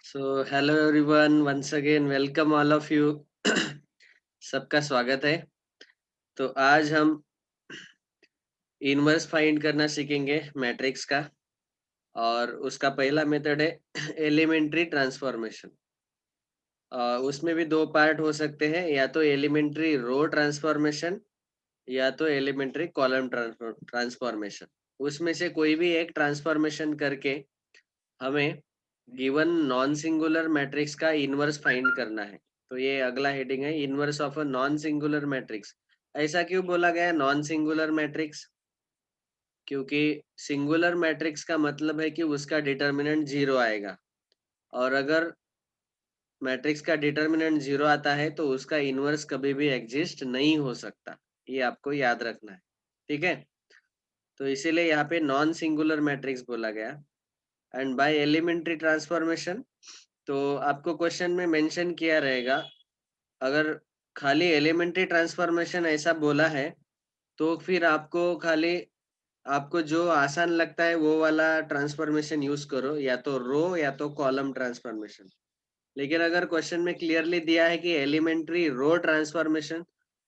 So hello everyone, once again welcome all of you. सबका स्वागत है। तो आज हम इनवर्स फाइंड करना सीखेंगे मैट्रिक्स का। और उसका पहला मेथड है एलिमेंट्री ट्रांसफॉर्मेशन। उसमें भी दो पार्ट हो सकते हैं, या तो एलिमेंट्री रो ट्रांसफॉर्मेशन या तो एलिमेंट्री कॉलम ट्रांसफॉर्मेशन। उसमें से कोई भी एक ट्रांसफॉर्मेशन करके हमें गिवन नॉन सिंगुलर मैट्रिक्स का इनवर्स फाइंड करना है। तो ये अगला हेडिंग है, inverse of a non singular matrix. ऐसा क्यों बोला गया नॉन सिंगुलर मैट्रिक्स? क्योंकि सिंगुलर मैट्रिक्स का मतलब है कि उसका डिटर्मिनेंट जीरो आएगा, और अगर मैट्रिक्स का डिटर्मिनेंट जीरो आता है तो उसका इनवर्स कभी भी एग्जिस्ट नहीं हो सकता। ये आपको याद रखना है, ठीक है? तो इसीलिए यहाँ पे नॉन सिंगुलर मैट्रिक्स बोला गया। एंड बाय एलिमेंट्री ट्रांसफॉर्मेशन, तो आपको क्वेश्चन में मेंशन किया रहेगा, अगर खाली एलिमेंट्री ट्रांसफॉर्मेशन ऐसा बोला है तो फिर आपको जो आसान लगता है वो वाला ट्रांसफॉर्मेशन यूज करो, या तो रो या तो कॉलम ट्रांसफॉर्मेशन। लेकिन अगर क्वेश्चन में क्लियरली दिया है कि एलिमेंट्री रो ट्रांसफॉर्मेशन,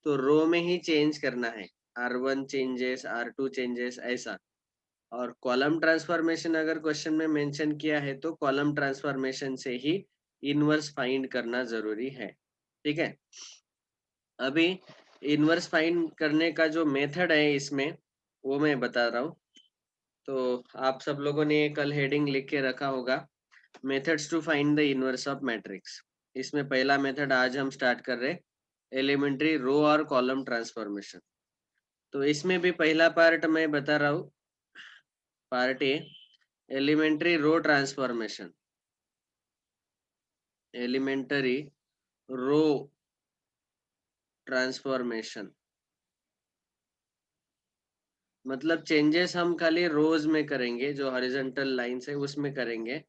तो रो में ही चेंज करना है, R1 चेंजेस, R2 चेंजेस, ऐसा। और कॉलम ट्रांसफॉर्मेशन अगर क्वेश्चन में मेंशन किया है तो कॉलम ट्रांसफॉर्मेशन से ही इनवर्स फाइंड करना जरूरी है, ठीक है? अभी इनवर्स फाइंड करने का जो मेथड है इसमें, वो मैं बता रहा हूँ। तो आप सब लोगों ने कल हेडिंग लिख के रखा होगा, methods to find the inverse of matrix. इसमें पहला मेथड आज हम स्टार्ट कर रहे, एलिमेंट्री रो और कॉलम ट्रांसफॉर्मेशन। तो इसमें भी पहला पार्ट मैं बता रहा हूँ, part A, elementary row transformation. Elementary row transformation मतलब चेंजेस हम खाली रोज में करेंगे, जो हॉरिजॉन्टल लाइंस है उसमें करेंगे।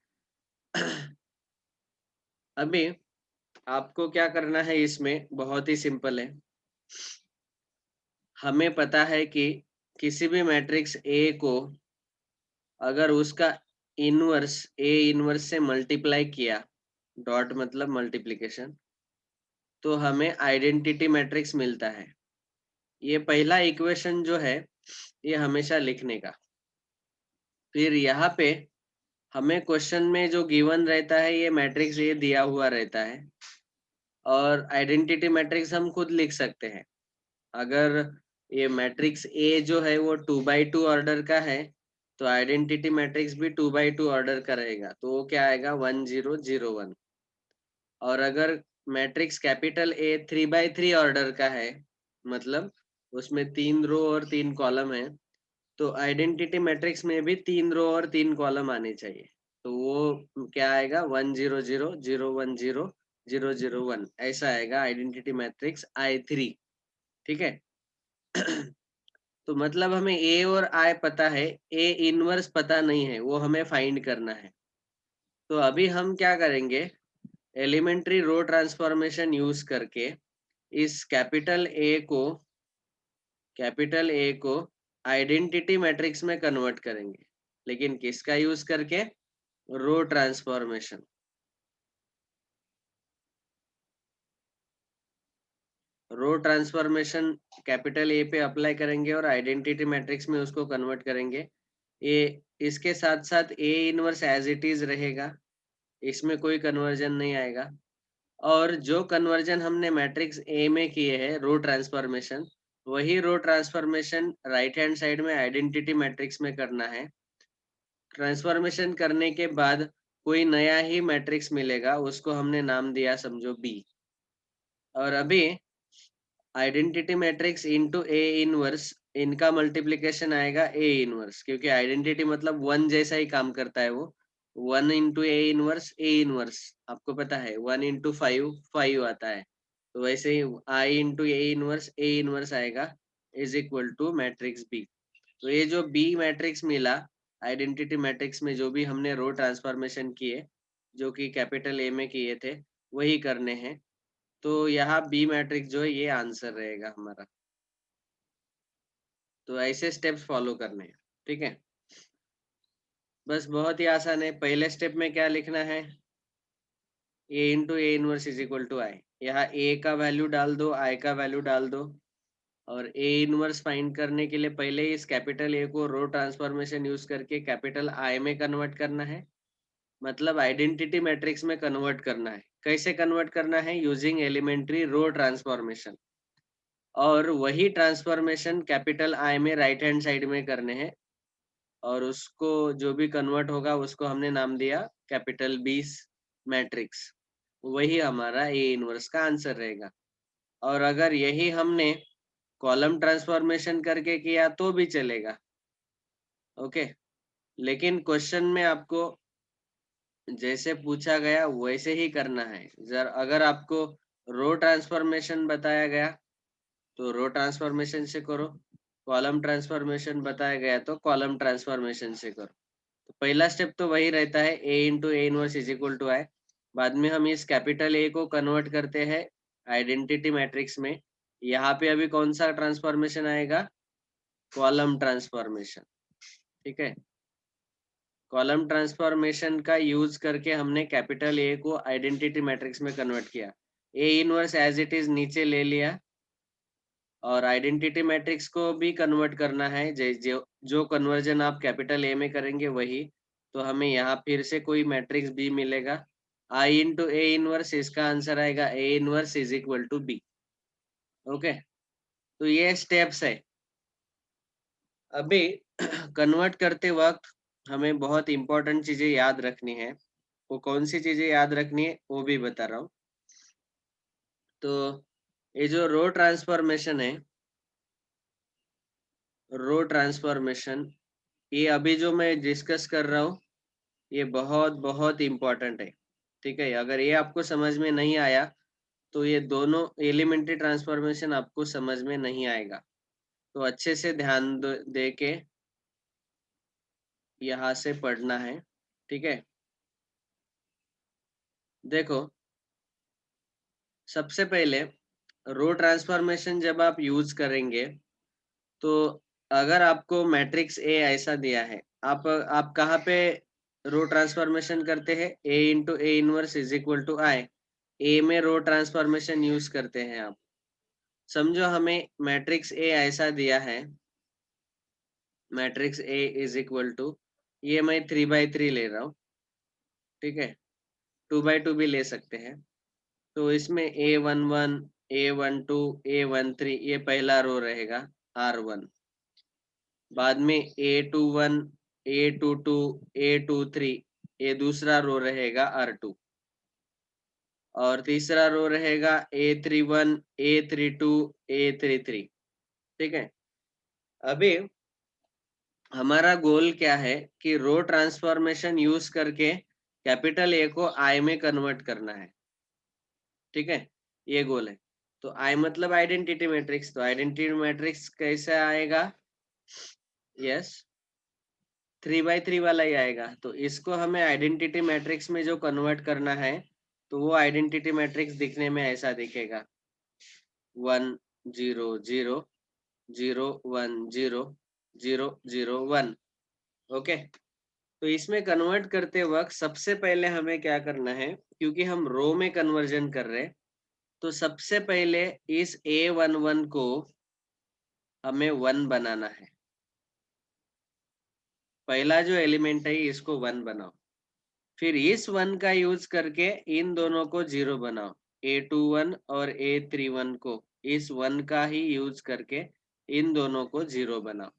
अभी आपको क्या करना है, इसमें बहुत ही सिंपल है। हमें पता है कि किसी भी मैट्रिक्स ए को अगर उसका इनवर्स से मल्टीप्लाई किया, डॉट मतलब मल्टीप्लिकेशन, तो हमें आइडेंटिटी मैट्रिक्स मिलता है। ये पहला इक्वेशन जो है ये हमेशा लिखने का। फिर यहाँ पे हमें क्वेश्चन में जो गिवन रहता है ये मैट्रिक्स ये दिया हुआ रहता है, और आइडेंटिटी मैट्रिक्स हम खुद लिख सकते हैं। अगर ये मैट्रिक्स ए जो है वो 2x2 ऑर्डर का है, तो आइडेंटिटी मैट्रिक्स भी 2x2 ऑर्डर का रहेगा, तो वो क्या आएगा, 1 0 0 1। और अगर मैट्रिक्स कैपिटल ए 3x3 ऑर्डर का है, मतलब उसमें 3 रो और 3 कॉलम है, तो आइडेंटिटी मैट्रिक्स में भी 3 रो और 3 कॉलम आने चाहिए। तो वो क्या आएगा, 1 0 0 0 1 0 0 0 1, ऐसा आएगा आइडेंटिटी मैट्रिक्स I3, ठीक है? तो मतलब हमें ए और आई पता है, ए इनवर्स पता नहीं है, वो हमें फाइंड करना है। तो अभी हम क्या करेंगे, एलिमेंट्री रो ट्रांसफॉर्मेशन यूज करके इस कैपिटल ए को आइडेंटिटी मैट्रिक्स में कन्वर्ट करेंगे। लेकिन किसका यूज करके, row transformation. Row transformation capital A पे अप्लाई करेंगे और आइडेंटिटी मैट्रिक्स में उसको कन्वर्ट करेंगे। ये इसके साथ साथ A inverse as it is रहेगा, इसमें कोई कन्वर्जन नहीं आएगा। और जो कन्वर्जन हमने मैट्रिक्स ए में किए हैं रो ट्रांसफॉर्मेशन, वही रो ट्रांसफॉर्मेशन राइट हैंड साइड में आइडेंटिटी मैट्रिक्स में करना है। ट्रांसफॉर्मेशन करने के बाद कोई नया ही मैट्रिक्स मिलेगा, उसको हमने नाम दिया समझो बी। और अभी identity matrix into A inverse, इनका मल्टीप्लिकेशन आएगा ए इनवर्स, क्योंकि आइडेंटिटी मतलब वन जैसा ही काम करता है वो। 1 इंटू ए इनवर्स आपको पता है, 1 इंटू 5 5 आता है। तो वैसे ही आई इंटू ए इनवर्स आएगा, is equal to matrix B. तो ये जो बी मैट्रिक्स मिला आइडेंटिटी मैट्रिक्स में, जो भी हमने रो ट्रांसफॉर्मेशन किए, जो कि कैपिटल ए में किए थे, वही करने हैं। तो यहाँ बी मैट्रिक्स जो है ये आंसर रहेगा हमारा। तो ऐसे स्टेप्स फॉलो करने हैं, ठीक है? बस बहुत ही आसान है। पहले स्टेप में क्या लिखना है, A into A inverse is equal to I. यहाँ ए का वैल्यू डाल दो, आई का वैल्यू डाल दो, और ए इनवर्स फाइंड करने के लिए पहले इस कैपिटल ए को रो ट्रांसफॉर्मेशन यूज करके कैपिटल आई में कन्वर्ट करना है, मतलब आइडेंटिटी मैट्रिक्स में कन्वर्ट करना है। कैसे कन्वर्ट करना है? Using elementary row transformation. और वही ट्रांसफॉर्मेशन कैपिटल आई में राइट हैंड साइड में करने हैं, और उसको जो भी कन्वर्ट होगा उसको हमने नाम दिया कैपिटल बी मैट्रिक्स। वही हमारा ए इनवर्स का आंसर रहेगा। और अगर यही हमने कॉलम ट्रांसफॉर्मेशन करके किया तो भी चलेगा, ओके। लेकिन क्वेश्चन में आपको जैसे पूछा गया वैसे ही करना है। अगर आपको रो ट्रांसफॉर्मेशन बताया गया तो रो ट्रांसफॉर्मेशन से करो, कॉलम ट्रांसफॉर्मेशन बताया गया तो कॉलम ट्रांसफॉर्मेशन से करो। तो पहला स्टेप तो वही रहता है, A into A inverse is equal to I. बाद में हम इस कैपिटल ए को कन्वर्ट करते हैं आइडेंटिटी मैट्रिक्स में। यहाँ पे अभी कौन सा ट्रांसफॉर्मेशन आएगा? कॉलम ट्रांसफॉर्मेशन, ठीक है। कॉलम ट्रांसफॉर्मेशन का यूज करके हमने कैपिटल ए को आइडेंटिटी मैट्रिक्स में कन्वर्ट किया। A inverse as it is नीचे ले लिया, और आइडेंटिटी मैट्रिक्स को भी कन्वर्ट करना है। जो कन्वर्जन आप कैपिटल ए में करेंगे वही, तो हमें यहाँ फिर से कोई मैट्रिक्स बी मिलेगा। आई इंटू ए इनवर्स, इसका आंसर आएगा A inverse is equal to B, okay. तो ये स्टेप्स है। अभी कन्वर्ट करते वक्त हमें बहुत इंपॉर्टेंट चीजें याद रखनी है। वो कौन सी चीजें याद रखनी है वो भी बता रहा हूँ। तो ये जो रो ट्रांसफॉर्मेशन है, रो ट्रांसफॉर्मेशन, ये अभी जो मैं डिस्कस कर रहा हूँ ये बहुत बहुत इम्पोर्टेंट है, ठीक है। अगर ये आपको समझ में नहीं आया तो ये दोनों एलिमेंट्री ट्रांसफॉर्मेशन आपको समझ में नहीं आएगा। तो अच्छे से ध्यान दे के यहाँ से पढ़ना है, ठीक है। देखो, सबसे पहले रो ट्रांसफॉर्मेशन जब आप यूज करेंगे तो अगर आपको मैट्रिक्स ए ऐसा दिया है, आप कहाँ पे रो ट्रांसफॉर्मेशन करते हैं? A into A inverse is equal to I. A में रो ट्रांसफॉर्मेशन यूज करते हैं आप। समझो हमें मैट्रिक्स ए ऐसा दिया है, matrix A is equal to, ये मैं 3/3 ले रहा हूँ, ठीक है। 2/2 भी ले सकते हैं। तो इसमें A11, A12, A13 ये पहला रो रहेगा, R1। बाद में A21, A22, A23 ये दूसरा रो रहेगा, R2। और तीसरा रो रहेगा A31, A32, A33, ठीक है। अभी हमारा गोल क्या है कि रो ट्रांसफॉर्मेशन यूज करके कैपिटल ए को आई में कन्वर्ट करना है, ठीक है। ये गोल है। तो आई मतलब आइडेंटिटी मैट्रिक्स, तो आइडेंटिटी मैट्रिक्स कैसे आएगा? यस, 3/3 वाला ही आएगा। तो इसको हमें आइडेंटिटी मैट्रिक्स में जो कन्वर्ट करना है, तो वो आइडेंटिटी मैट्रिक्स दिखने में ऐसा दिखेगा, 1 0 0 0 1 0 0 0 1, ओके। तो इसमें कन्वर्ट करते वक्त सबसे पहले हमें क्या करना है, क्योंकि हम रो में कन्वर्जन कर रहे हैं, तो सबसे पहले इस A11 को हमें 1 बनाना है। पहला जो एलिमेंट है इसको 1 बनाओ। फिर इस 1 का यूज करके इन दोनों को 0 बनाओ। A21 और A31 को इस 1 का ही यूज करके इन दोनों को 0 बनाओ,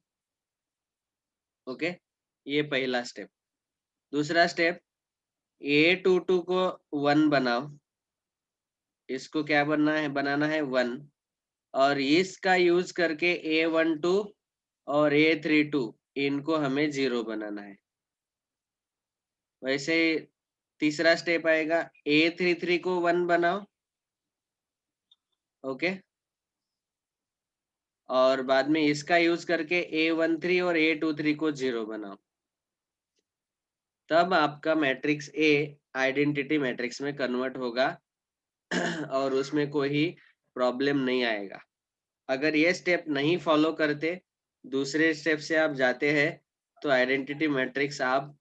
ओके। ये पहला स्टेप। दूसरा स्टेप, A22 को 1 बनाओ। इसको क्या बनाना है 1, और इसका यूज करके A12 और A32 इनको हमें 0 बनाना है। वैसे तीसरा स्टेप आएगा, A33 को 1 बनाओ, ओके। और बाद में इसका यूज करके A13 और A23 को 0 बनाओ। तब आपका मैट्रिक्स ए आइडेंटिटी मैट्रिक्स में कन्वर्ट होगा और उसमें कोई प्रॉब्लम नहीं आएगा। अगर ये स्टेप नहीं फॉलो करते, दूसरे स्टेप से आप जाते हैं, तो आइडेंटिटी मैट्रिक्स आप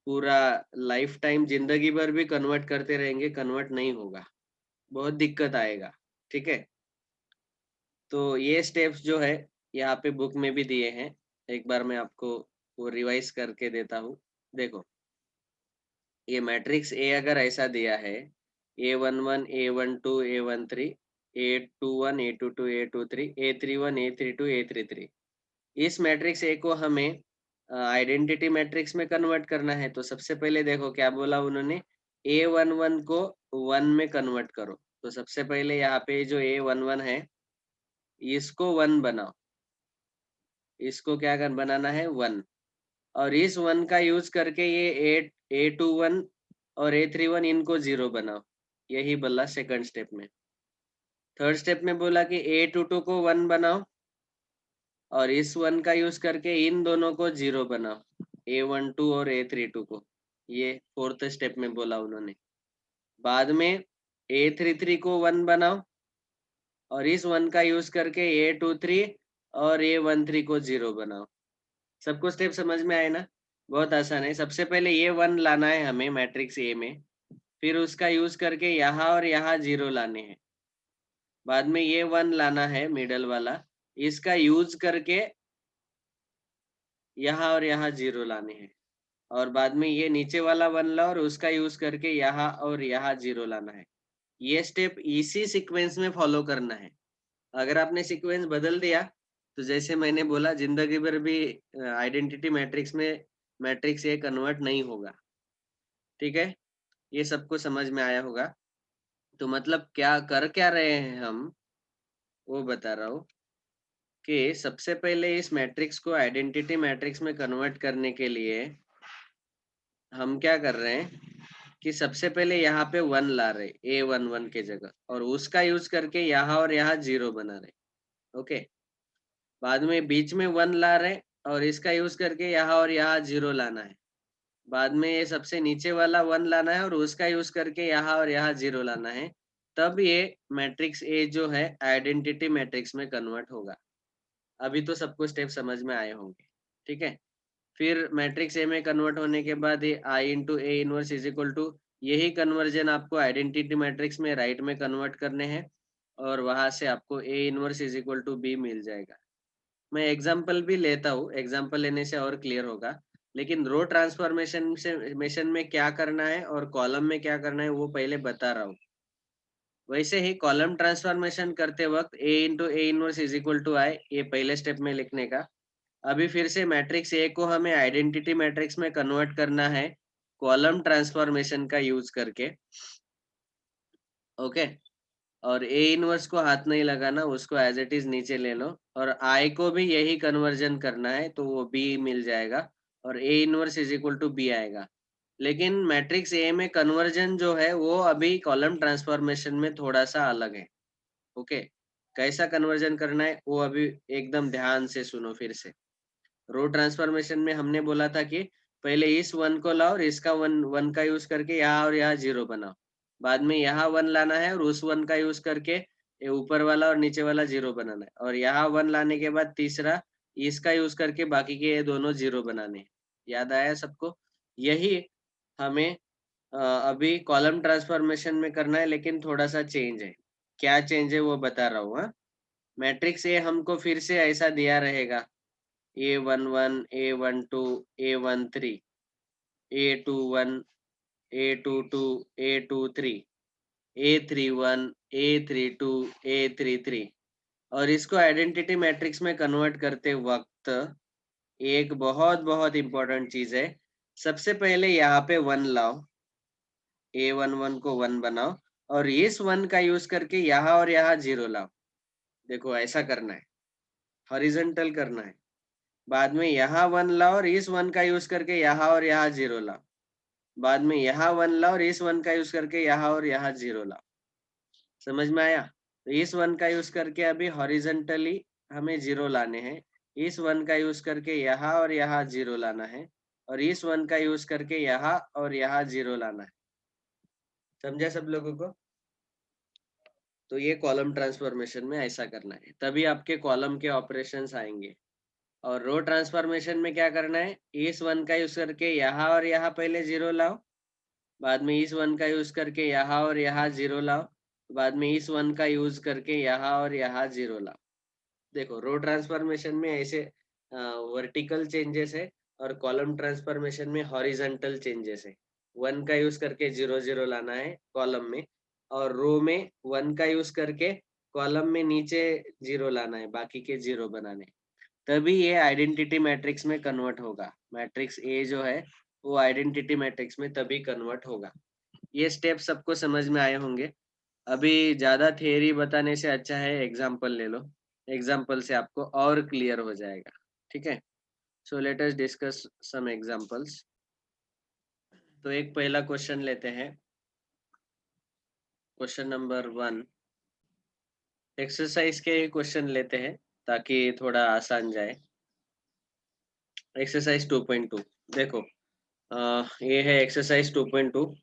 पूरा लाइफ टाइम जिंदगी भर भी कन्वर्ट करते रहेंगे, कन्वर्ट नहीं होगा, बहुत दिक्कत आएगा। ठीक है, तो ये स्टेप्स जो है यहाँ पे बुक में भी दिए हैं। एक बार मैं आपको वो रिवाइज करके देता हूँ। देखो, ये मैट्रिक्स ए अगर ऐसा दिया है, A11 A12 A13 A21 A22 A23 A31 A32 A33, इस मैट्रिक्स ए को हमें आइडेंटिटी मैट्रिक्स में कन्वर्ट करना है। तो सबसे पहले देखो क्या बोला उन्होंने, A11 को 1 में कन्वर्ट करो। तो सबसे पहले यहाँ पे जो A11 है, इसको 1 बनाओ। इसको क्या कर बनाना है, 1। और इस 1 का यूज करके ये A21 और A31 इनको 0 बनाओ। यही बोला सेकंड स्टेप में। थर्ड स्टेप में बोला कि A22 को 1 बनाओ और इस 1 का यूज करके इन दोनों को 0 बनाओ, A12 और A32 को। ये फोर्थ स्टेप में बोला उन्होंने। बाद में A33 को 1 बनाओ और इस 1 का यूज करके A23 और A13 को 0 बनाओ। सबको स्टेप समझ में आए ना? बहुत आसान है। सबसे पहले ये 1 लाना है हमें मैट्रिक्स ए में, फिर उसका यूज करके यहाँ और यहाँ 0 लाने हैं। बाद में ये 1 लाना है मिडल वाला, इसका यूज करके यहाँ और यहाँ 0 लाने हैं। और बाद में ये नीचे वाला 1 ला और उसका यूज करके यहाँ और यहाँ 0 लाना है। ये स्टेप इसी सीक्वेंस में फॉलो करना है। अगर आपने सीक्वेंस बदल दिया तो जैसे मैंने बोला, जिंदगी भर भी आइडेंटिटी मैट्रिक्स में मैट्रिक्स ये कन्वर्ट नहीं होगा। ठीक है, ये सबको समझ में आया होगा। तो मतलब क्या कर क्या रहे हैं हम, वो बता रहा हूँ कि सबसे पहले इस मैट्रिक्स को आइडेंटिटी मैट्रिक्स में कन्वर्ट करने के लिए हम क्या कर रहे हैं कि सबसे पहले यहाँ पे 1 ला रहे, A11 के जगह, और उसका यूज करके यहाँ और यहाँ 0 बना रहे। ओके, बाद में बीच में 1 ला रहे और इसका यूज करके यहाँ और यहाँ 0 लाना है। बाद में ये सबसे नीचे वाला 1 लाना है और उसका यूज करके यहाँ और यहाँ 0 लाना है। तब ये मैट्रिक्स ए जो है आइडेंटिटी मैट्रिक्स में कन्वर्ट होगा। अभी तो सबको स्टेप समझ में आए होंगे। ठीक है, फिर मैट्रिक्स ए में कन्वर्ट होने के बाद ये I into A inverse is equal to, यही कन्वर्जन आपको आइडेंटिटी मैट्रिक्स में राइट में कन्वर्ट करने हैं और वहां से आपको A inverse is equal to B मिल जाएगा। मैं एग्जांपल भी लेता हूँ, एग्जांपल लेने से और क्लियर होगा। लेकिन रो ट्रांसफॉर्मेशन से मेशन में क्या करना है और कॉलम में क्या करना है वो पहले बता रहा हूँ। वैसे ही कॉलम ट्रांसफॉर्मेशन करते वक्त A into A inverse is equal to I, ये पहले स्टेप में लिखने का। अभी फिर से मैट्रिक्स ए को हमें आइडेंटिटी मैट्रिक्स में कन्वर्ट करना है कॉलम ट्रांसफॉर्मेशन का यूज करके। ओके, और ए इनवर्स को हाथ नहीं लगाना, उसको एज इट इज नीचे ले लो। और आई को भी यही कन्वर्जन करना है, तो वो बी मिल जाएगा और A inverse is equal to B आएगा। लेकिन मैट्रिक्स ए में कन्वर्जन जो है वो अभी कॉलम ट्रांसफॉर्मेशन में थोड़ा सा अलग है। ओके, कैसा कन्वर्जन करना है वो अभी एकदम ध्यान से सुनो फिर से। रो ट्रांसफॉर्मेशन में हमने बोला था कि पहले इस 1 को लाओ और इसका 1 का यूज करके यहाँ और यहाँ 0 बनाओ। बाद में यहाँ 1 लाना है और उस 1 का यूज करके ये ऊपर वाला और नीचे वाला 0 बनाना है। और यहाँ 1 लाने के बाद तीसरा इसका यूज करके बाकी के ये दोनों 0 बनाने हैं। याद आया सबको? यही हमें अभी कॉलम ट्रांसफॉर्मेशन में करना है, लेकिन थोड़ा सा चेंज है। क्या चेंज है वो बता रहा हूँ। हाँ, मैट्रिक्स ए हमको फिर से ऐसा दिया रहेगा, A11 A12 A13 A21 A22 A23 A31 A32 A33। और इसको आइडेंटिटी मैट्रिक्स में कन्वर्ट करते वक्त एक बहुत बहुत इंपॉर्टेंट चीज है। सबसे पहले यहाँ पे 1 लाओ, A11 को 1 बनाओ और इस 1 का यूज करके यहाँ और यहाँ 0 लाओ। देखो ऐसा करना है, हॉरिजॉन्टल करना है। बाद में यहाँ 1 लाओ और इस 1 का यूज करके यहाँ और यहाँ 0 लाओ। बाद में यहाँ 1 लाओ और इस 1 का यूज करके यहाँ और यहाँ 0 लाओ। समझ में आया? तो इस 1 का यूज करके अभी हॉरिजॉन्टली हमें 0 लाने हैं। इस 1 का यूज करके यहाँ और यहाँ 0 लाना है और इस 1 का यूज करके यहाँ और यहाँ 0 लाना है। समझा सब लोगों को? तो ये कॉलम ट्रांसफॉर्मेशन में ऐसा करना है, तभी आपके कॉलम के ऑपरेशंस आएंगे। और रो ट्रांसफॉर्मेशन में क्या करना है, इस वन का यूज करके यहाँ और यहाँ पहले जीरो लाओ, बाद में इस वन का यूज करके यहाँ और यहाँ जीरो लाओ, बाद में इस वन का यूज करके यहाँ और यहाँ जीरो लाओ। देखो रो ट्रांसफॉर्मेशन में ऐसे वर्टिकल चेंजेस है और कॉलम ट्रांसफॉर्मेशन में हॉरिजॉन्टल चेंजेस है। वन का यूज करके जीरो जीरो लाना है कॉलम में, और रो में वन का यूज करके कॉलम में नीचे जीरो लाना है, बाकी के जीरो बनाने, तभी ये आइडेंटिटी मैट्रिक्स में कन्वर्ट होगा। मैट्रिक्स ए जो है वो आइडेंटिटी मैट्रिक्स में तभी कन्वर्ट होगा। ये स्टेप सबको समझ में आए होंगे। अभी ज्यादा थियरी बताने से अच्छा है एग्जाम्पल ले लो, एग्जाम्पल से आपको और क्लियर हो जाएगा। ठीक है, so let us discuss some examples. तो एक पहला क्वेश्चन लेते हैं, क्वेश्चन नंबर 1। एक्सरसाइज के क्वेश्चन लेते हैं ताकि थोड़ा आसान जाए। एक्सरसाइज 2.2 देखो, ये है एक्सरसाइज 2.2।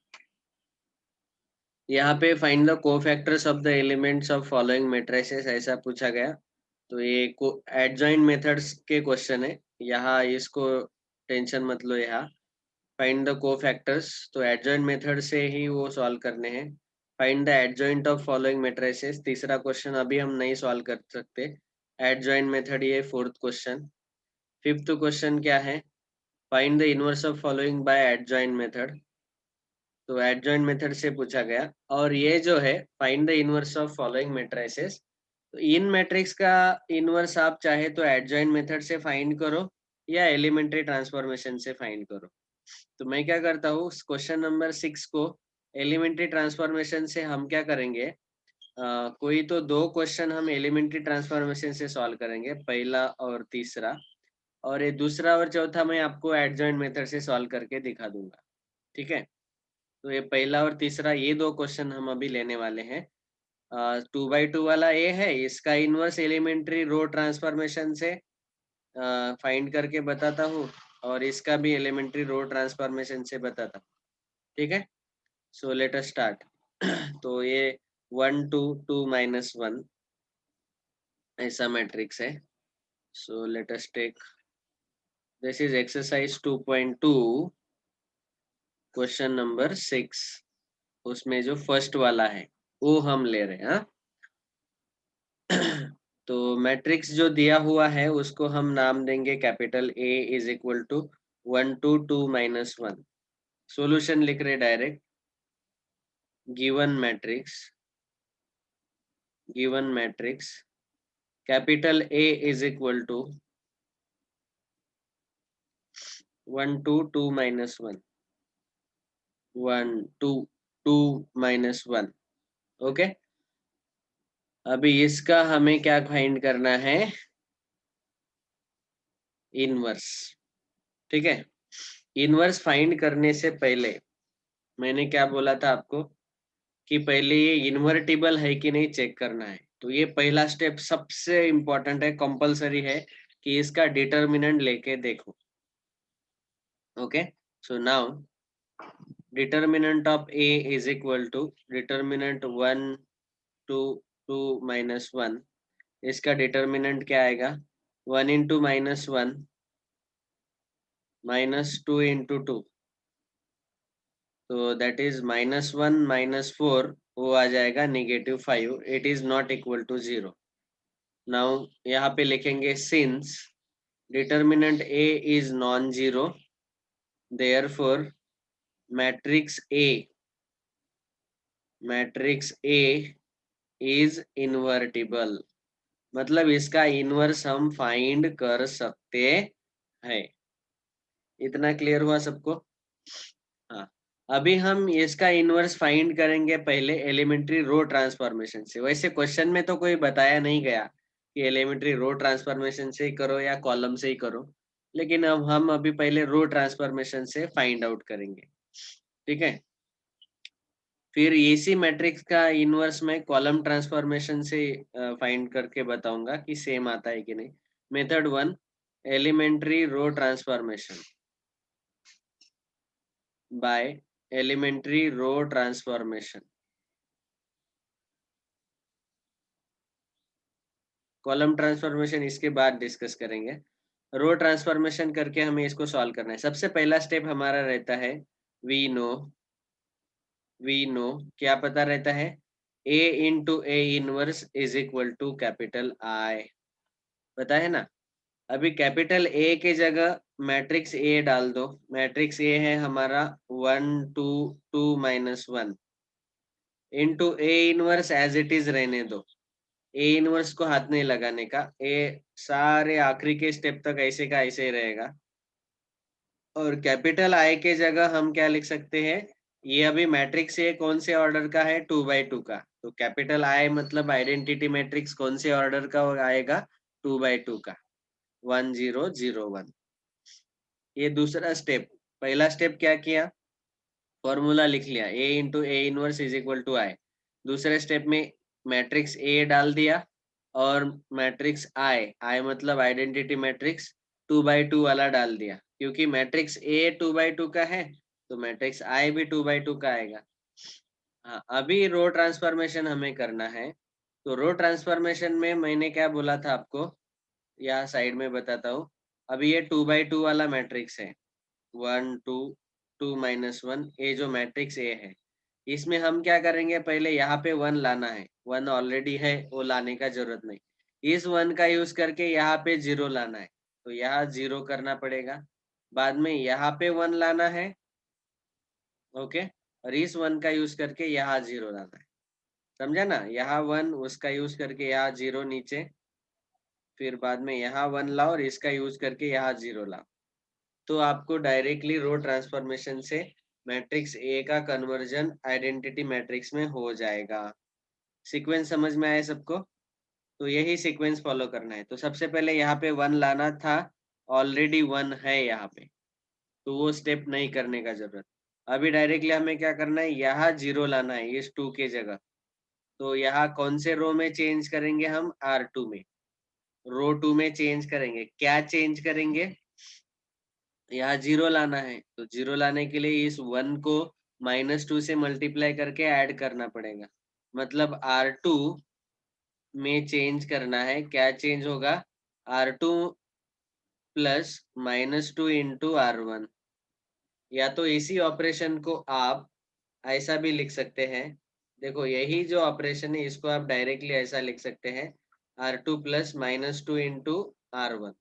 यहाँ पे find the cofactors of the elements of following matrices ऐसा पूछा गया। तो ये एडजॉइंट मेथड्स के क्वेश्चन है, यहाँ इसको टेंशन मत लो। यहाँ फाइंड द कोफैक्टर्स, तो एडजॉइंट मेथड से ही वो सॉल्व करने हैं। Find the adjoint of following matrices, तीसरा क्वेश्चन अभी हम नहीं सॉल्व कर सकते, एडजॉइंट मेथड ये फोर्थ क्वेश्चन। फिफ्थ क्वेश्चन क्या है, find the inverse of following bye adjoint method, तो एडजॉइंट मेथड से पूछा गया। और ये जो है find the inverse of following matrices, तो इन मैट्रिक्स का इनवर्स आप चाहे तो एडजॉइंट मेथड से फाइंड करो या एलिमेंट्री ट्रांसफॉर्मेशन से फाइंड करो। तो मैं क्या करता हूँ, क्वेश्चन नंबर 6 को एलिमेंट्री ट्रांसफॉर्मेशन से हम क्या करेंगे, कोई तो दो क्वेश्चन हम एलिमेंट्री ट्रांसफॉर्मेशन से सॉल्व करेंगे, पहला और तीसरा, और ये दूसरा और चौथा मैं आपको एडजॉइंट मेथड से सॉल्व करके दिखा दूंगा। ठीक है, तो ये पहला और तीसरा ये दो क्वेश्चन हम अभी लेने वाले हैं। 2x2 वाला ये है, इसका इनवर्स एलिमेंट्री रो ट्रांसफॉर्मेशन से फाइंड करके बताता हूँ, और इसका भी एलिमेंट्री रो ट्रांसफॉर्मेशन से बताता हूँ। ठीक है, सो लेट अस स्टार्ट। तो ये 1 2 2 -1 ऐसा मैट्रिक्स है। So let us take, this is exercise 2.2 question number 6, उसमें जो फर्स्ट वाला है वो हम ले रहे हैं। हाँ? तो मैट्रिक्स जो दिया हुआ है उसको हम नाम देंगे capital A is equal to 1 2 2 -1। Solution लिख रहे direct, given matrix capital A is equal to 1 2 2 -1, 1 2 2 -1। Okay, अभी इसका हमें क्या फाइंड करना है, इनवर्स। ठीक है, इनवर्स फाइंड करने से पहले मैंने क्या बोला था आपको कि पहले ये इन्वर्टिबल है कि नहीं चेक करना है। तो ये पहला स्टेप सबसे इम्पोर्टेंट है, कंपलसरी है कि इसका डिटर्मिनेंट लेके देखो। Okay, so now determinant of A is equal to determinant 1 2 2 -1। इसका डिटर्मिनेंट क्या आएगा, 1 इंटू -1 -2 इंटू 2, तो दैट इज -1 -4, वो आ जाएगा -5। It is not equal to 0। Now यहाँ पे लिखेंगे since determinant A is non zero, therefore matrix A is invertible, मतलब इसका इनवर्स हम फाइंड कर सकते हैं। इतना क्लियर हुआ सबको? हाँ, अभी हम इसका इनवर्स फाइंड करेंगे पहले एलिमेंट्री रो ट्रांसफॉर्मेशन से। वैसे क्वेश्चन में तो कोई बताया नहीं गया कि एलिमेंट्री रो ट्रांसफॉर्मेशन से ही करो या कॉलम से ही करो, लेकिन अब हम अभी पहले रो ट्रांसफॉर्मेशन से फाइंड आउट करेंगे। ठीक है, फिर इसी मैट्रिक्स का इनवर्स मैं कॉलम ट्रांसफॉर्मेशन से फाइंड करके बताऊंगा कि सेम आता है कि नहीं। Method 1, elementary row transformation by elementary row transformation. Column transformation इसके बाद डिस्कस करेंगे। रो ट्रांसफॉर्मेशन करके हमें इसको सॉल्व करना है। सबसे पहला स्टेप हमारा रहता है वी नो क्या पता रहता है, A into A inverse is equal to capital I, पता है ना। अभी कैपिटल ए के जगह मैट्रिक्स ए डाल दो। मैट्रिक्स ए है हमारा 1 2 2 -1 into A inverse as it is रहने दो। ए इनवर्स को हाथ नहीं लगाने का, ए सारे आखिरी के स्टेप तक ऐसे का ऐसे ही रहेगा। और कैपिटल आई के जगह हम क्या लिख सकते हैं, ये अभी मैट्रिक्स ए कौन से ऑर्डर का है, 2 by 2 का। तो कैपिटल आई मतलब आइडेंटिटी मैट्रिक्स कौन से ऑर्डर का आएगा, 2 by 2 का, 1 0 0 1। ये दूसरा स्टेप। पहला स्टेप क्या किया, फॉर्मूला लिख लिया, A into A inverse is equal to I. दूसरे स्टेप में मैट्रिक्स ए डाल दिया और मैट्रिक्स आई, आई मतलब आइडेंटिटी मैट्रिक्स 2 by 2 वाला डाल दिया, क्योंकि मैट्रिक्स ए 2 by 2 का है तो मैट्रिक्स आई भी 2 by 2 का आएगा। हाँ, अभी रो ट्रांसफॉर्मेशन हमें करना है। तो रो ट्रांसफॉर्मेशन में मैंने क्या बोला था आपको, यहाँ साइड में बताता हूँ। अभी ये 2 by 2 वाला मैट्रिक्स है, 1 2 2 -1, ये जो मैट्रिक्स ए है, इसमें हम क्या करेंगे, पहले यहाँ पे 1 लाना है। 1 ऑलरेडी है, वो लाने का जरूरत नहीं। इस 1 का यूज करके यहाँ पे 0 लाना है, तो यहाँ 0 करना पड़ेगा। बाद में यहाँ पे 1 लाना है, ओके, और इस 1 का यूज करके यहाँ 0 लाना है। समझा ना, यहाँ 1 उसका यूज करके यहाँ 0 नीचे, फिर बाद में यहाँ 1 लाओ और इसका यूज करके यहाँ 0 लाओ। तो आपको डायरेक्टली रो ट्रांसफॉर्मेशन से मैट्रिक्स ए का कन्वर्जन आइडेंटिटी मैट्रिक्स में हो जाएगा। सीक्वेंस समझ में आया सबको। तो यही सीक्वेंस फॉलो करना है। तो सबसे पहले यहाँ पे 1 लाना था, ऑलरेडी 1 है यहाँ पे, तो वो स्टेप नहीं करने का जरूरत। अभी डायरेक्टली हमें क्या करना है, यहाँ 0 लाना है इस 2 के जगह। तो यहाँ कौन से रो में चेंज करेंगे हम, R2 में, रो 2 में चेंज करेंगे। क्या चेंज करेंगे, यहाँ 0 लाना है, तो 0 लाने के लिए इस 1 को -2 से मल्टीप्लाई करके ऐड करना पड़ेगा। मतलब R2 में चेंज करना है। क्या चेंज होगा, R2 प्लस -2 इंटू R1। या तो इसी ऑपरेशन को आप ऐसा भी लिख सकते हैं। देखो, यही जो ऑपरेशन है इसको आप डायरेक्टली ऐसा लिख सकते हैं, R2 plus -2 into R1।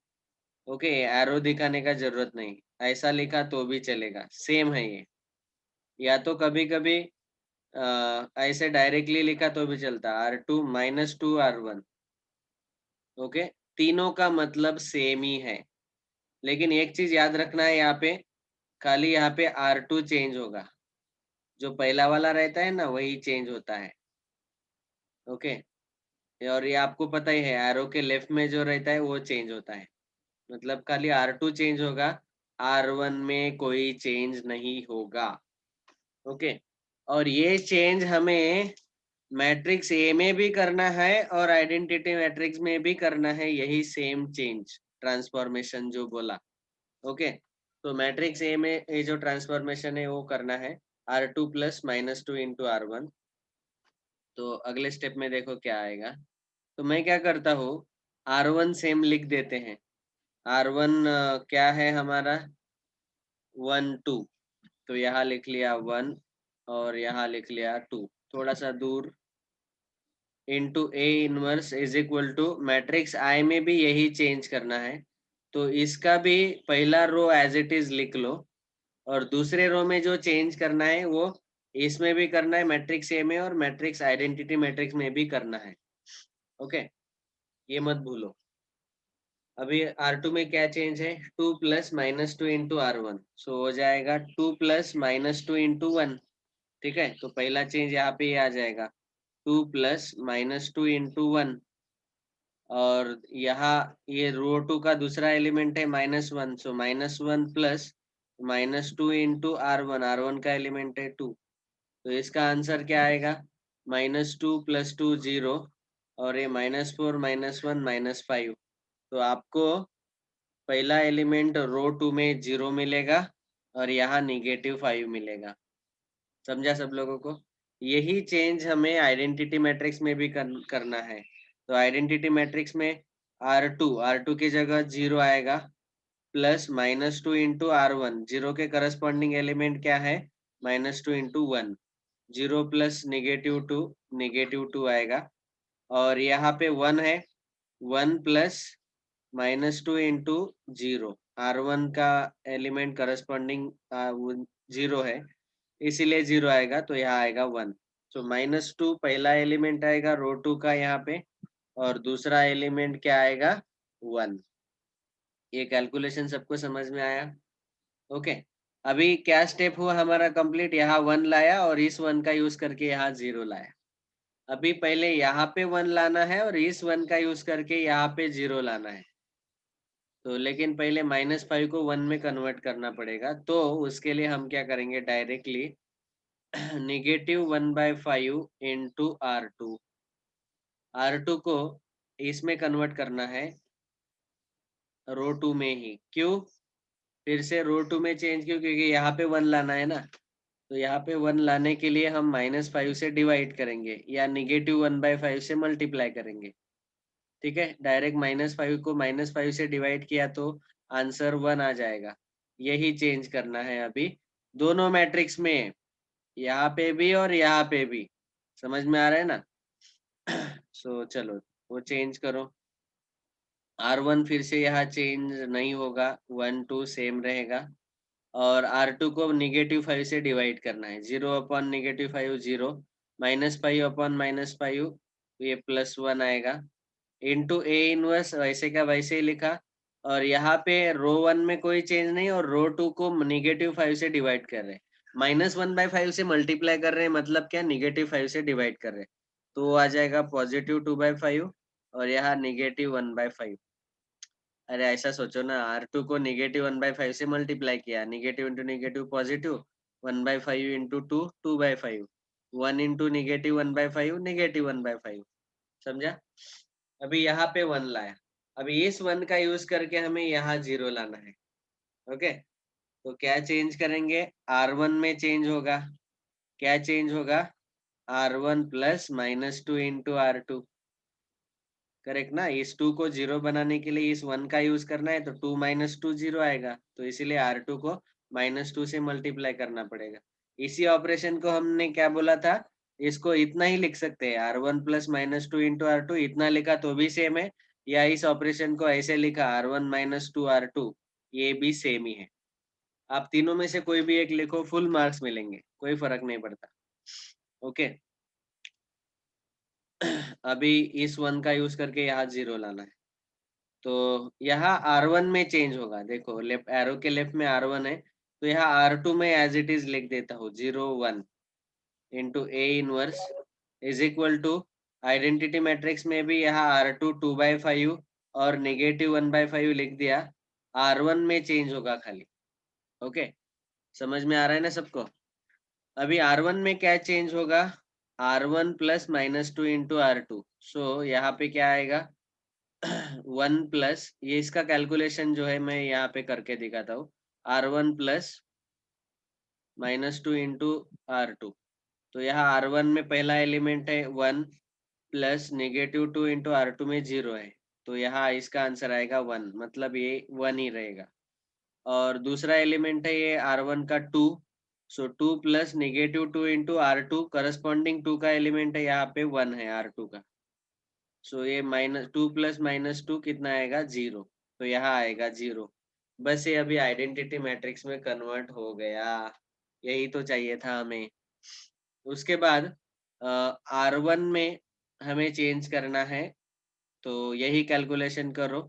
Okay, arrow दिखाने का जरूरत नहीं, ऐसा लिखा तो भी चलेगा, सेम है ये। या तो कभी कभी ऐसे डायरेक्टली लिखा तो भी चलता, R2 -2 R1। ओके, तीनों का मतलब सेम ही है। लेकिन एक चीज याद रखना है, यहाँ पे खाली यहाँ पे R2 चेंज होगा, जो पहला वाला रहता है ना वही चेंज होता है। ओके, और ये आपको पता ही है, एरो के लेफ्ट में जो रहता है वो चेंज होता है। मतलब खाली R2 चेंज होगा, R1 में कोई चेंज नहीं होगा। ओके, और ये चेंज हमें मैट्रिक्स ए में भी करना है और आइडेंटिटी मैट्रिक्स में भी करना है, यही सेम चेंज ट्रांसफॉर्मेशन जो बोला। ओके, तो मैट्रिक्स ए में ये जो ट्रांसफॉर्मेशन है वो करना है, R2 प्लस -2 इंटू R1। तो अगले स्टेप में देखो क्या आएगा। तो मैं क्या करता हूँ, R1 सेम लिख देते हैं। R1 क्या है हमारा, 1 2, तो यहाँ लिख लिया 1 और यहाँ लिख लिया 2, थोड़ा सा दूर, into A inverse is equal to matrix I में भी यही चेंज करना है। तो इसका भी पहला रो एज इट इज लिख लो, और दूसरे रो में जो चेंज करना है वो इसमें भी करना है, मैट्रिक्स ए में और मैट्रिक्स आइडेंटिटी मैट्रिक्स में भी करना है। ओके, ये मत भूलो। अभी R2 में क्या चेंज है, 2 प्लस -2 इंटू R1, सो हो जाएगा 2 प्लस -2 इंटू 1। ठीक है, तो पहला चेंज यहाँ पे आ जाएगा, 2 प्लस -2 इंटू 1। और यहाँ ये रो 2 का दूसरा एलिमेंट है -1, सो -1 प्लस -2 इंटू R1, R1 का एलिमेंट है 2। तो इसका आंसर क्या आएगा, -2 + 2 0, और ये -4 -1 -5। तो आपको पहला एलिमेंट रो 2 में 0 मिलेगा और यहाँ -5 मिलेगा। समझा सब लोगों को। यही चेंज हमें आइडेंटिटी मैट्रिक्स में भी करना है। तो आइडेंटिटी मैट्रिक्स में R2 की जगह 0 आएगा, प्लस -2 इंटू R1, 0 के करस्पॉन्डिंग एलिमेंट क्या है, -2 इंटू 1, 0 प्लस -2 आएगा, और यहाँ पे 1 है, 1 प्लस -2 इंटू 0, R1 का एलिमेंट करस्पॉन्डिंग 0 है, इसीलिए 0 आएगा, तो यहाँ आएगा 1। तो -2 पहला एलिमेंट आएगा रो 2 का यहाँ पे, और दूसरा एलिमेंट क्या आएगा, 1। ये कैलकुलेशन सबको समझ में आया? ओके। अभी क्या स्टेप हुआ हमारा कंप्लीट, यहाँ 1 लाया और इस 1 का यूज करके यहाँ 0 लाया। अभी पहले यहाँ पे 1 लाना है और इस 1 का यूज करके यहाँ पे 0 लाना है। तो लेकिन पहले -5 को 1 में कन्वर्ट करना पड़ेगा, तो उसके लिए हम क्या करेंगे, डायरेक्टली -1/5 इंटू R2 को इसमें कन्वर्ट करना है, रो 2 में ही। क्यों फिर से रो 2 में चेंज क्यों, क्योंकि यहाँ पे 1 लाना है ना, तो यहाँ पे 1 लाने के लिए हम -5 से डिवाइड करेंगे या -1/5 से मल्टीप्लाई करेंगे। ठीक है, डायरेक्ट -5 को -5 से डिवाइड किया तो आंसर 1 आ जाएगा। यही चेंज करना है अभी दोनों मैट्रिक्स में, यहाँ पे भी और यहाँ पे भी। समझ में आ रहा है ना? सो चलो वो चेंज करो। R1 फिर से यहाँ चेंज नहीं होगा, 1 2 सेम रहेगा, और R2 को -5 से डिवाइड करना है, 0 अपॉन -5 0, -5 अपॉन -5 ये +1 आएगा, इंटू ए इनवर्स वैसे का वैसे ही लिखा, और यहाँ पे रो 1 में कोई चेंज नहीं, और रो 2 को -5 से डिवाइड कर रहे हैं, -1/5 से मल्टीप्लाई कर रहे हैं, मतलब क्या, -5 से डिवाइड कर रहे हैं, तो वो आ जाएगा +2/5, और यहाँ -1/5। अरे ऐसा सोचो ना, R2 को -1/5 से मल्टीप्लाई किया, negative into negative positive, 1/5 into 2 2/5, 1 into -1/5 -1/5। समझा? अभी यहाँ पे 1 लाया, अभी इस 1 का यूज करके हमें यहाँ 0 लाना है। ओके, तो क्या चेंज करेंगे, R1 में चेंज होगा, क्या चेंज होगा, R1 plus -2 into R2। Correct ना, इस 2 को 0 बनाने के लिए इस 1 का यूज करना है, तो 2 - 2 0 आएगा, तो इसीलिए R2 को -2 से मल्टीप्लाई करना पड़ेगा। इसी ऑपरेशन को हमने क्या बोला था, इसको इतना ही लिख सकते हैं, R1 प्लस -2 इंटू R2, इतना लिखा तो भी सेम है, या इस ऑपरेशन को ऐसे लिखा R1 - 2 R2, ये भी सेम ही है। आप तीनों में से कोई भी एक लिखो, फुल मार्क्स मिलेंगे, कोई फर्क नहीं पड़ता। ओके, अभी इस 1 का यूज करके यहाँ 0 लाना है, तो यहाँ R1 में चेंज होगा, देखो लेफ्ट एरो के लेफ्ट में R1 है, तो यहाँ R2 में एज इट इज लिख देता हूँ, 0 1 into A inverse is equal to, identity matrix में भी यहाँ R2 2/5 और -1/5 लिख दिया, R1 में चेंज होगा खाली। ओके, समझ में आ रहा है ना सबको? अभी R1 में क्या चेंज होगा, R1 प्लस -2 इंटू R2, सो यहाँ पे क्या आएगा, 1 प्लस, ये इसका कैलकुलेशन जो है मैं यहाँ पे करके दिखाता हूँ, R1 प्लस -2 इंटू R2, तो यहाँ R1 में पहला एलिमेंट है 1 प्लस -2 इंटू R2 में 0 है, तो यहाँ इसका आंसर आएगा 1, मतलब ये 1 ही रहेगा। और दूसरा एलिमेंट है ये R1 का 2, सो 2 प्लस -2 इंटू R2, करस्पॉन्डिंग 2 का एलिमेंट है यहाँ पे 1 है R2 का, सो ये -2 प्लस -2 कितना आएगा, 0, तो यहाँ आएगा 0। बस ये अभी आइडेंटिटी मैट्रिक्स में कन्वर्ट हो गया, यही तो चाहिए था हमें। उसके बाद R1 में हमें चेंज करना है, तो यही कैलकुलेशन करो,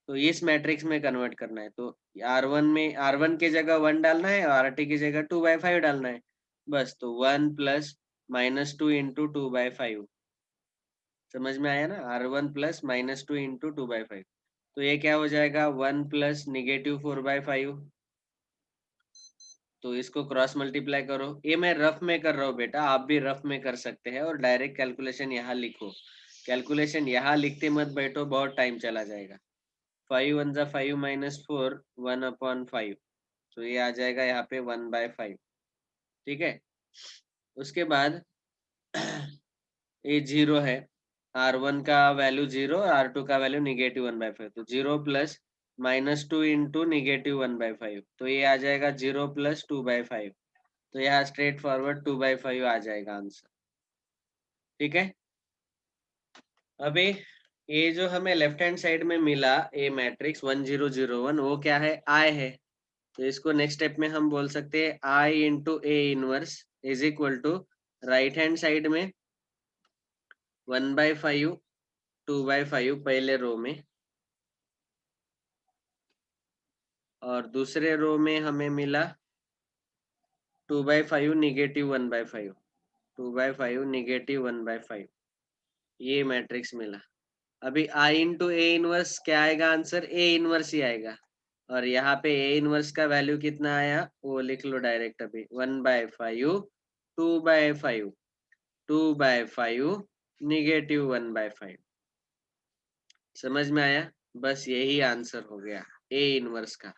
तो इस मैट्रिक्स में कन्वर्ट करना है, तो R1 में R1 की जगह 1 डालना है और RT की जगह 2/5 डालना है, बस, तो 1 प्लस -2 इंटू 2/5। समझ में आया ना, R1 प्लस -2 इंटू 2/5, तो ये क्या हो जाएगा, 1 प्लस -4/5, तो इसको क्रॉस मल्टीप्लाई करो, ये मैं रफ में कर रहा हूँ बेटा, आप भी रफ में कर सकते हैं, और डायरेक्ट कैलकुलेशन यहाँ लिखो, कैलकुलेशन यहाँ लिखते मत बैठो, बहुत टाइम चला जाएगा। 5 1 जा 5 -4, 1/5, तो ये आ जाएगा यहाँ पे 1/5। ठीक है, उसके बाद ये 0 है, R1 का वैल्यू 0, R2 का वैल्यू -1/5, तो 0 प्लस -2 इंटू -1/5, तो ये आ जाएगा 0 प्लस 2/5, तो यहाँ स्ट्रेट फॉरवर्ड 2/5 आ जाएगा आंसर। ठीक है, अभी ये जो हमें लेफ्ट हैंड साइड में मिला ए मैट्रिक्स 1001, वो क्या है, आई है। तो इसको नेक्स्ट स्टेप में हम बोल सकते हैं I into A inverse is equal to right hand side में 1/5 2/5 पहले रो में, और दूसरे रो में हमें मिला 2/5 -1/5, 2/5 -1/5, ये मैट्रिक्स मिला। अभी आई इंटू ए इनवर्स क्या आएगा आंसर, ए इनवर्स ही आएगा। और यहाँ पे ए इनवर्स का वैल्यू कितना आया वो लिख लो डायरेक्ट अभी, 1/5 2/5 2/5 -1/5। समझ में आया, बस यही आंसर हो गया ए इनवर्स का।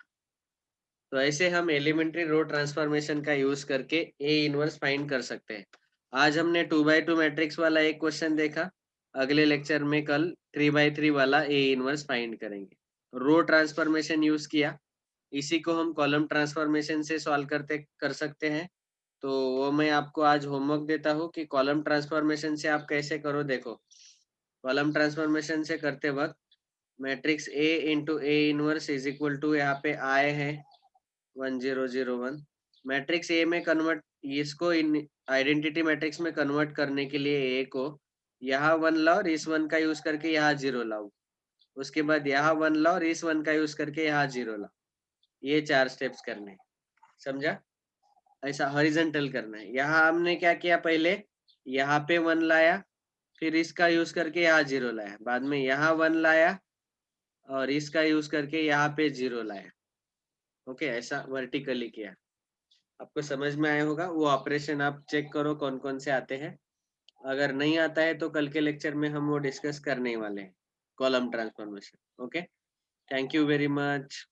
तो ऐसे हम एलिमेंट्री रो ट्रांसफॉर्मेशन का यूज करके ए इनवर्स फाइंड कर सकते हैं। आज हमने 2/2 मैट्रिक्स वाला एक क्वेश्चन देखा, अगले लेक्चर में कल 3/3 वाला ए इनवर्स फाइंड करेंगे। रो ट्रांसफॉर्मेशन यूज किया, इसी को हम कॉलम ट्रांसफॉर्मेशन से सॉल्व कर सकते हैं। तो वो मैं आपको आज होमवर्क देता हूँ कि कॉलम ट्रांसफॉर्मेशन से आप कैसे करो। देखो, कॉलम ट्रांसफॉर्मेशन से करते वक्त matrix A into A inverse is equal to, यहाँ पे आई है 1001, मैट्रिक्स ए में कन्वर्ट, इसको इन आइडेंटिटी मैट्रिक्स में कन्वर्ट करने के लिए ए को यहाँ 1 लाओ और इस 1 का यूज करके यहाँ 0 लाओ, उसके बाद यहाँ 1 लाओ और इस 1 का यूज करके यहाँ 0 लाओ, ये 4 स्टेप्स करने हैं। समझा, ऐसा हॉरिजॉन्टल करना है। यहाँ हमने क्या किया, पहले यहाँ पे 1 लाया, फिर इसका यूज करके यहाँ 0 लाया, बाद में यहाँ 1 लाया और इसका यूज करके यहाँ पे 0 लाया। ओके, ऐसा वर्टिकली किया। आपको समझ में आया होगा, वो ऑपरेशन आप चेक करो कौन कौन से आते हैं। अगर नहीं आता है तो कल के लेक्चर में हम वो डिस्कस करने वाले हैं, column transformation. Okay, thank you very much.